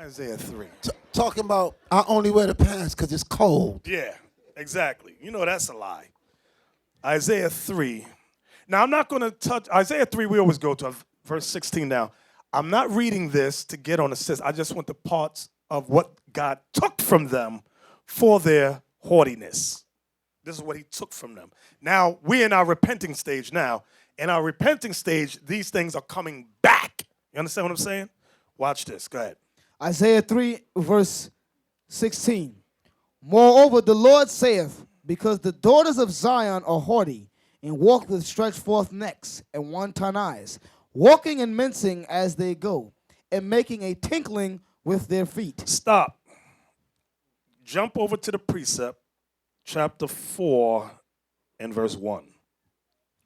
Isaiah 3. Talking about I only wear the pants because it's cold. Yeah, exactly. You know that's a lie. Isaiah 3. Now, I'm not going to touch Isaiah 3. We always go to verse 16 now. I'm not reading this to get on the system. I just want the parts of what God took from them for their haughtiness. This is what he took from them. Now, we're in our repenting stage now. In our repenting stage, these things are coming back. You understand what I'm saying? Watch this. Go ahead. Isaiah 3, verse 16. Moreover, the Lord saith, because the daughters of Zion are haughty, and walk with stretched forth necks and wanton eyes, walking and mincing as they go, and making a tinkling with their feet. Stop. Jump over to the precept, chapter 4 and verse 1.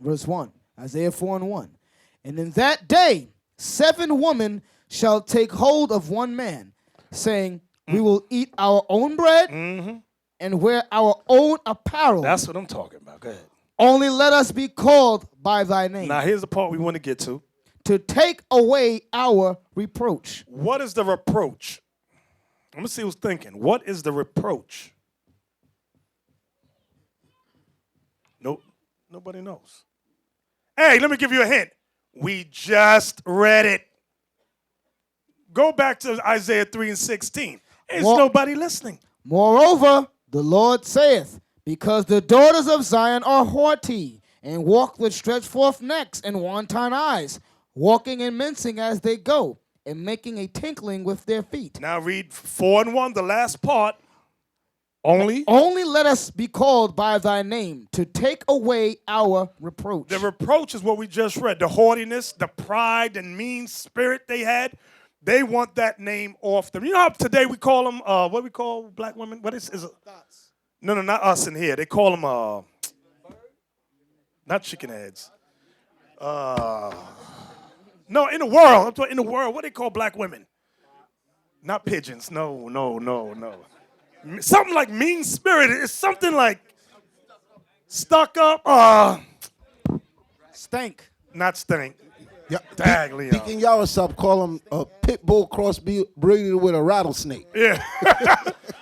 Verse 1, Isaiah 4 and 1. And in that day 7 women shall take hold of one man, saying, we will eat our own bread and wear our own apparel. That's what I'm talking about. Go ahead. Only let us be called by thy name. Now, here's the part we want to get to. To take away our reproach. What is the reproach? Let me see who's thinking. What is the reproach? Nope. Nobody knows. Hey, let me give you a hint. We just read it. Go back to Isaiah 3 and 16. There's nobody listening. Moreover, the Lord saith, because the daughters of Zion are haughty, and walk with stretched forth necks and wanton eyes, walking and mincing as they go, and making a tinkling with their feet. Now read 4 and 1, the last part. Only let us be called by thy name, to take away our reproach. The reproach is what we just read. The haughtiness, the pride and mean spirit they had. They want that name off them. You know how today we call them, what do we call black women? What is it? No, not us in here. They call them, not chicken heads. No, in the world. I'm talking in the world. What do they call black women? Not pigeons. No. Something like mean-spirited. It's something like stuck up. Stank. Not stank. Yeah, Daggly. Deacon Asaph call him a pit bull crossbreeded with a rattlesnake. Yeah.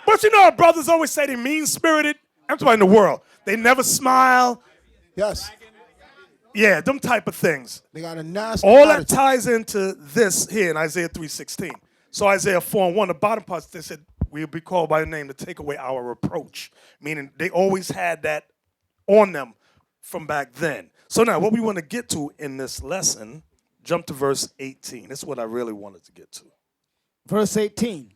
But you know our brothers always say they mean-spirited. I'm talking in the world. They never smile. Yes. Yeah, them type of things. They got a nasty All attitude. that ties into this here in Isaiah 3:16. So Isaiah 4 and 1, the bottom part, they said, we'll be called by the name to take away our reproach. Meaning they always had that on them from back then. So now what we want to get to in this lesson, jump to verse 18. This is what I really wanted to get to. Verse 18.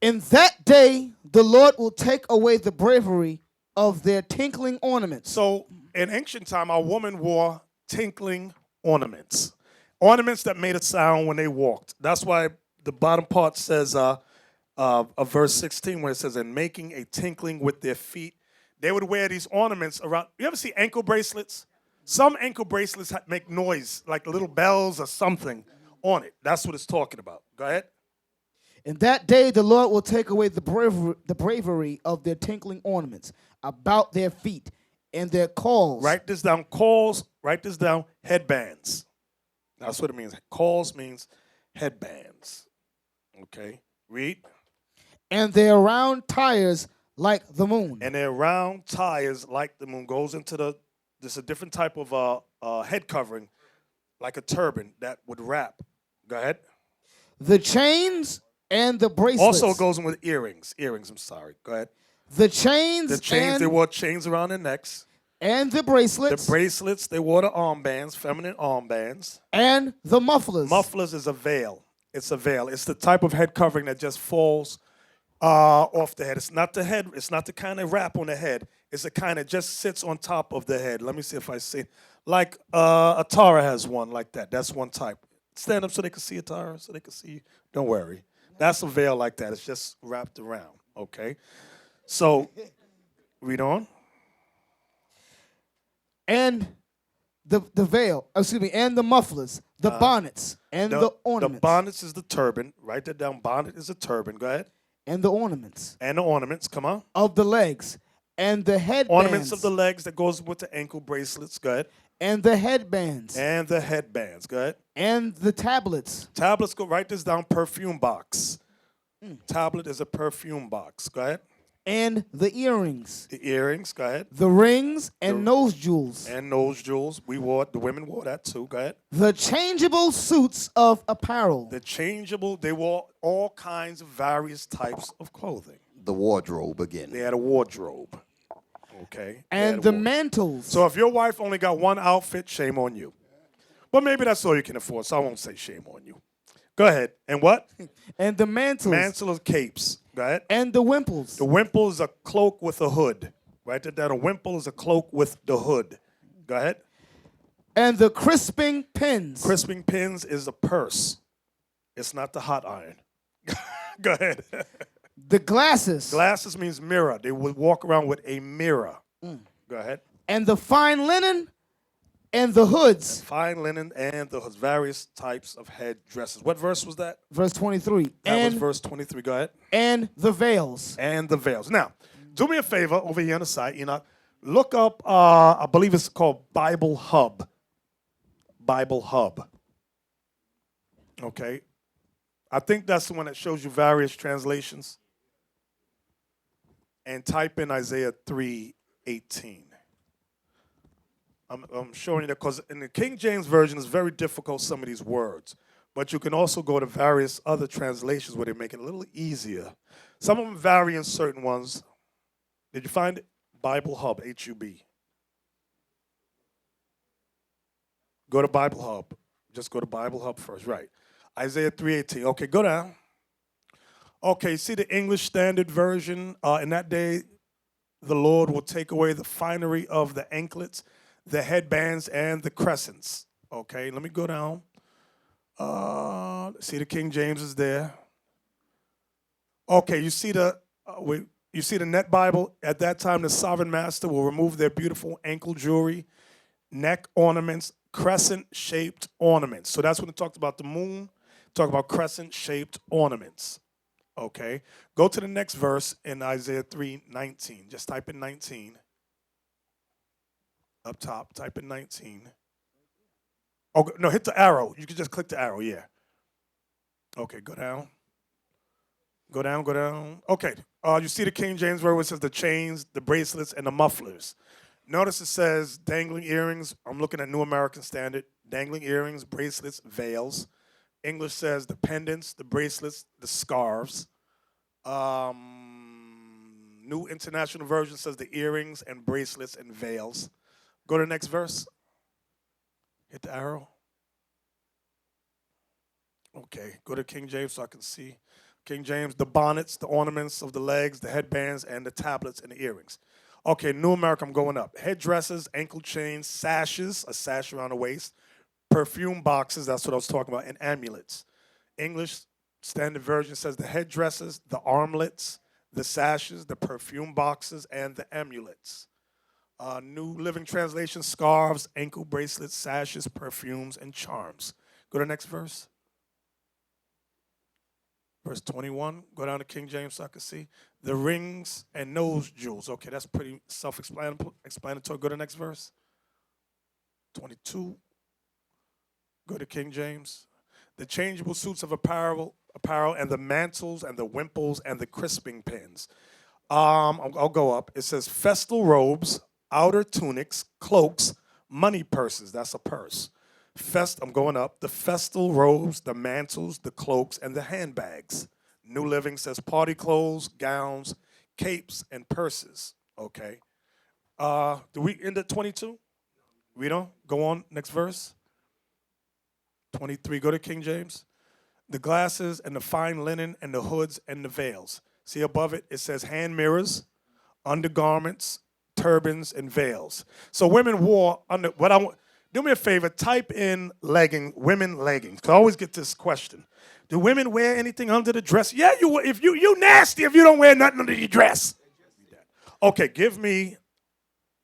In that day the Lord will take away the bravery of their tinkling ornaments. So in ancient time, our woman wore tinkling ornaments. Ornaments that made a sound when they walked. That's why the bottom part says, of verse 16, where it says, and making a tinkling with their feet. They would wear these ornaments around. You ever see ankle bracelets? Some ankle bracelets make noise, like little bells or something on it. That's what it's talking about. Go ahead. In that day the Lord will take away the bravery of their tinkling ornaments about their feet and their calls. Write this down. Calls. Write this down. Headbands. That's what it means. Calls means headbands. Okay. Read. And their round tires like the moon. And their round tires like the moon goes into this a different type of head covering, like a turban that would wrap. Go ahead. The chains and the bracelets. Also goes in with earrings. Earrings, I'm sorry. Go ahead. The chains. The chains, they wore chains around their necks. And the bracelets. The bracelets, they wore the armbands, feminine armbands. And the mufflers. Mufflers is a veil. It's a veil. It's the type of head covering that just falls off the head. It's not the head. It's not the kind of wrap on the head. It's the kind that just sits on top of the head. Let me see if I see. Like Atara has one like that. That's one type. Stand up so they can see Atara, so they can see you. Don't worry. That's a veil like that. It's just wrapped around. Okay. So, read on. And the veil, and the mufflers, the bonnets, and the ornaments. The bonnets is the turban. Write that down. Bonnet is a turban. Go ahead. And the ornaments. And the ornaments. Come on. Of the legs. And the headbands. Ornaments of the legs that goes with the ankle bracelets. Go ahead. and the headbands, And the headbands. Go ahead. and the tablets, Tablets, go write this down, perfume box. Tablet is a perfume box. Go ahead. and the earrings, The earrings, go ahead. the rings and nose jewels, And nose jewels. The women wore that too. Go ahead. the changeable suits of apparel, The changeable, they wore all kinds of various types of clothing. The wardrobe again. They had a wardrobe. Okay. They and had a the wardrobe. mantles. So if your wife only got one outfit, shame on you. But maybe that's all you can afford, so I won't say shame on you. Go ahead. And what? and the mantles, Mantle of capes. Go ahead. and the wimples, The wimple is a cloak with a hood. Write that down. A wimple is a cloak with the hood. Go ahead. and the crisping pins, Crisping pins is a purse. It's not the hot iron. Go ahead. the glasses, Glasses means mirror. They would walk around with a mirror. Go ahead. and the fine linen, and the hoods. Fine linen and the various types of head dresses. What verse was that? Verse 23. That was And, verse 23. Go ahead. and the veils. And the veils. Now, do me a favor over here on the site, look up, I believe it's called Bible Hub. Bible Hub. Okay. I think that's the one that shows you various translations. And type in Isaiah 3:18. I'm showing you that because in the King James Version, it's very difficult, some of these words. But you can also go to various other translations where they make it a little easier. Some of them vary in certain ones. Did you find it? Bible Hub, H-U-B. Go to Bible Hub. Just go to Bible Hub first, right. Isaiah 3:18. Okay, go down. Okay, see the English Standard Version? In that day, the Lord will take away the finery of the anklets, the headbands, and the crescents. Okay, let me go down. See the King James is there. Okay, you see the Net Bible. At that time, the sovereign master will remove their beautiful ankle jewelry, neck ornaments, crescent-shaped ornaments. So that's when it talked about the moon. Talk about crescent-shaped ornaments. Okay, go to the next verse in Isaiah 3:19. Just type in 19. Up top, type in 19. Oh, no, hit the arrow. You can just click the arrow, yeah. Okay, go down. Go down, go down. Okay, you see the King James version where it says the chains, the bracelets, and the mufflers. Notice it says dangling earrings. I'm looking at New American Standard. Dangling earrings, bracelets, veils. English says the pendants, the bracelets, the scarves. New International Version says the earrings and bracelets and veils. Go to the next verse. Hit the arrow. Okay, go to King James so I can see. King James, the bonnets, the ornaments of the legs, the headbands, and the tablets and the earrings. Okay, New America, I'm going up. Headdresses, ankle chains, sashes, a sash around the waist, perfume boxes, that's what I was talking about, and amulets. English Standard Version says the headdresses, the armlets, the sashes, the perfume boxes, and the amulets. New Living Translation, scarves, ankle bracelets, sashes, perfumes, and charms. Go to the next verse. Verse 21, go down to King James so I can see. The rings and nose jewels. Okay, that's pretty self-explanatory. Go to the next verse. 22, go to King James. The changeable suits of apparel, and the mantles and the wimples and the crisping pins. I'll go up. It says festal robes, outer tunics, cloaks, money purses. That's a purse. I'm going up. The festal robes, the mantles, the cloaks, and the handbags. New Living says party clothes, gowns, capes, and purses. Okay. Do we end at 22? We don't? Go on, next verse. 23, go to King James. The glasses and the fine linen and the hoods and the veils. See above it, it says hand mirrors, undergarments, turbans, and veils. So women wore under what I want. Do me a favor, type in women leggings. 'Cause I always get this question. Do women wear anything under the dress? Yeah, you nasty if you don't wear nothing under your dress. Okay, give me,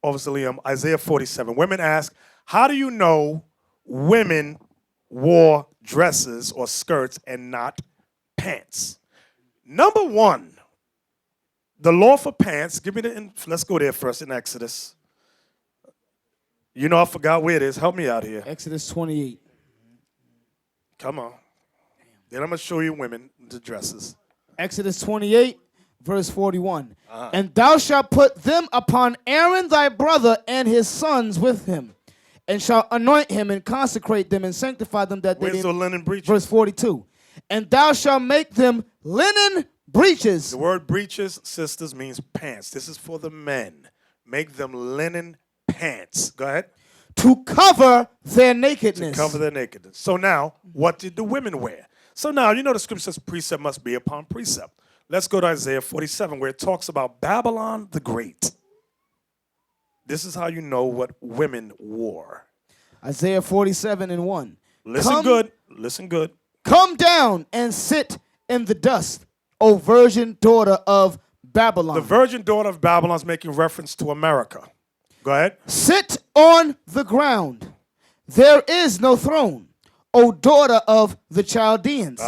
obviously, Isaiah 47. Women ask, how do you know women wore dresses or skirts and not pants? Number one, the law for pants. Let's go there first in Exodus. You know I forgot where it is. Help me out here. Exodus 28. Come on. Then I'm going to show you women, the dresses. Exodus 28, verse 41. And thou shalt put them upon Aaron thy brother and his sons with him, and shalt anoint him and consecrate them and sanctify them that they Where's the linen breeches? Verse 42. And thou shalt make them linen breeches. The word breeches, sisters, means pants. This is for the men. Make them linen pants. Go ahead. To cover their nakedness. To cover their nakedness. So now, what did the women wear? So now, you know the scripture says precept must be upon precept. Let's go to Isaiah 47, where it talks about Babylon the Great. This is how you know what women wore. Isaiah 47 and 1. Listen good. Listen good. Come down and sit in the dust, O virgin daughter of Babylon. The virgin daughter of Babylon is making reference to America. Go ahead. Sit on the ground. There is no throne, O daughter of the Chaldeans.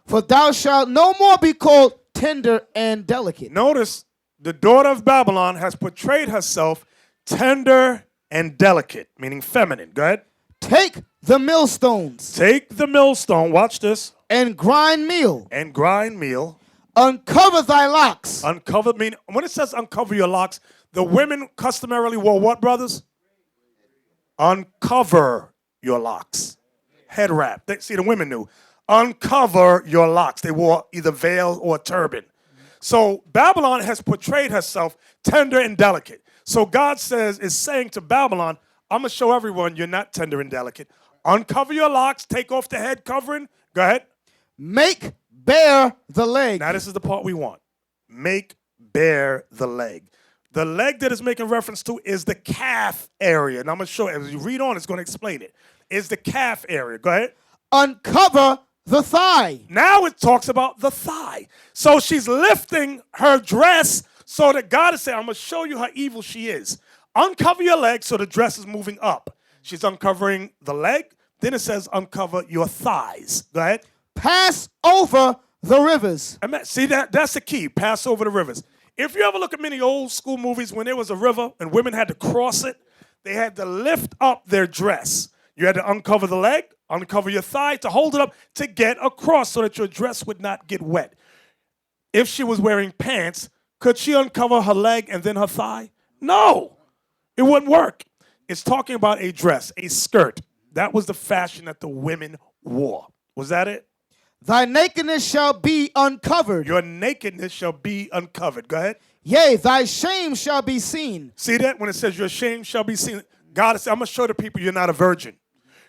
For thou shalt no more be called tender and delicate. Notice the daughter of Babylon has portrayed herself tender and delicate, meaning feminine. Go ahead. Take the millstones. Take the millstone. Watch this. And grind meal. And grind meal. Uncover thy locks. Uncover, mean when it says uncover your locks, the women customarily wore what, brothers? Uncover your locks. Head wrap. See, the women knew. Uncover your locks. They wore either veil or turban. So Babylon has portrayed herself tender and delicate. So God is saying to Babylon, I'm going to show everyone you're not tender and delicate. Uncover your locks. Take off the head covering. Go ahead. Make bare the leg. Now this is the part we want. Make bare the leg. The leg that is making reference to is the calf area. And I'm going to show you. As you read on, it's going to explain it. It's the calf area. Go ahead. Uncover the thigh. Now it talks about the thigh. So she's lifting her dress so that God is saying, I'm going to show you how evil she is. Uncover your leg so the dress is moving up. She's uncovering the leg. Then it says uncover your thighs. Go ahead. Pass over the rivers. See, that's the key. Pass over the rivers. If you ever look at many old school movies, when there was a river and women had to cross it, they had to lift up their dress. You had to uncover the leg, uncover your thigh to hold it up to get across so that your dress would not get wet. If she was wearing pants, could she uncover her leg and then her thigh? No, it wouldn't work. It's talking about a dress, a skirt. That was the fashion that the women wore. Was that it? Thy nakedness shall be uncovered. Your nakedness shall be uncovered. Go ahead. Yea, thy shame shall be seen. See that? When it says your shame shall be seen, God is saying, I'm going to show the people you're not a virgin.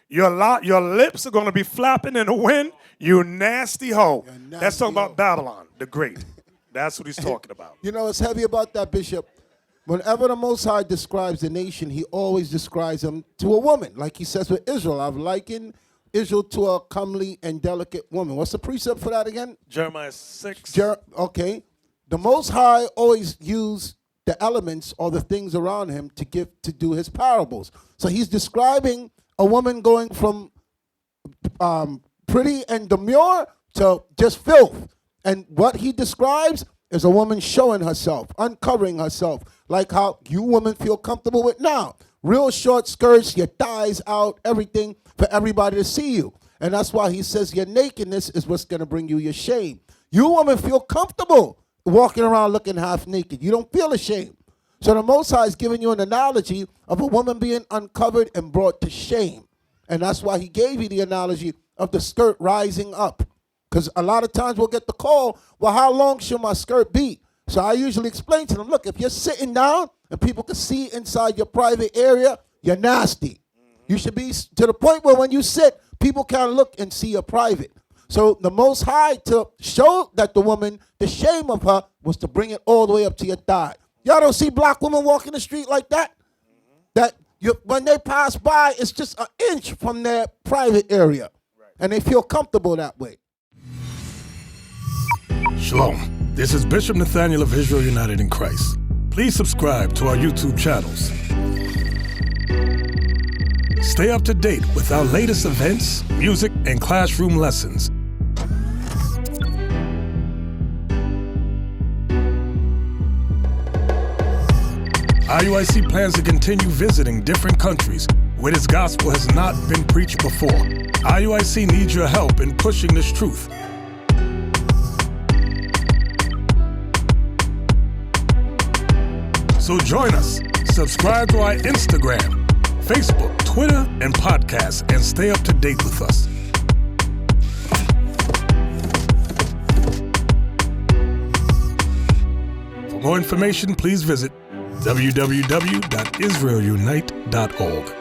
Your lips are going to be flapping in the wind, you nasty hoe. That's talking about Babylon, the Great. That's what he's talking about. You know, it's heavy about that, Bishop. Whenever the Most High describes the nation, he always describes them to a woman. Like he says with Israel, I've likened Israel to a comely and delicate woman. What's the precept for that again? Jeremiah 6. Okay. The Most High always used the elements or the things around him to do his parables. So he's describing a woman going from pretty and demure to just filth. And what he describes is a woman showing herself, uncovering herself, like how you women feel comfortable with now. Real short skirts, your thighs out, everything for everybody to see you. And that's why he says your nakedness is what's going to bring you your shame. You women feel comfortable walking around looking half naked. You don't feel ashamed. So the Most High is giving you an analogy of a woman being uncovered and brought to shame. And that's why he gave you the analogy of the skirt rising up. Because a lot of times we'll get the call, well, how long should my skirt be? So I usually explain to them, look, if you're sitting down and people can see inside your private area, you're nasty. You should be to the point where when you sit, people can't look and see your private. So the Most High, to show that the woman, the shame of her was to bring it all the way up to your thigh. Y'all don't see black women walking the street like that? That when they pass by, it's just an inch from their private area. And they feel comfortable that way. Shalom. This is Bishop Nathaniel of Israel United in Christ. Please subscribe to our YouTube channels. Stay up to date with our latest events, music, and classroom lessons. IUIC plans to continue visiting different countries where this gospel has not been preached before. IUIC needs your help in pushing this truth. So join us. Subscribe to our Instagram, Facebook, Twitter, and podcasts, and stay up to date with us. For more information, please visit www.israelunite.org.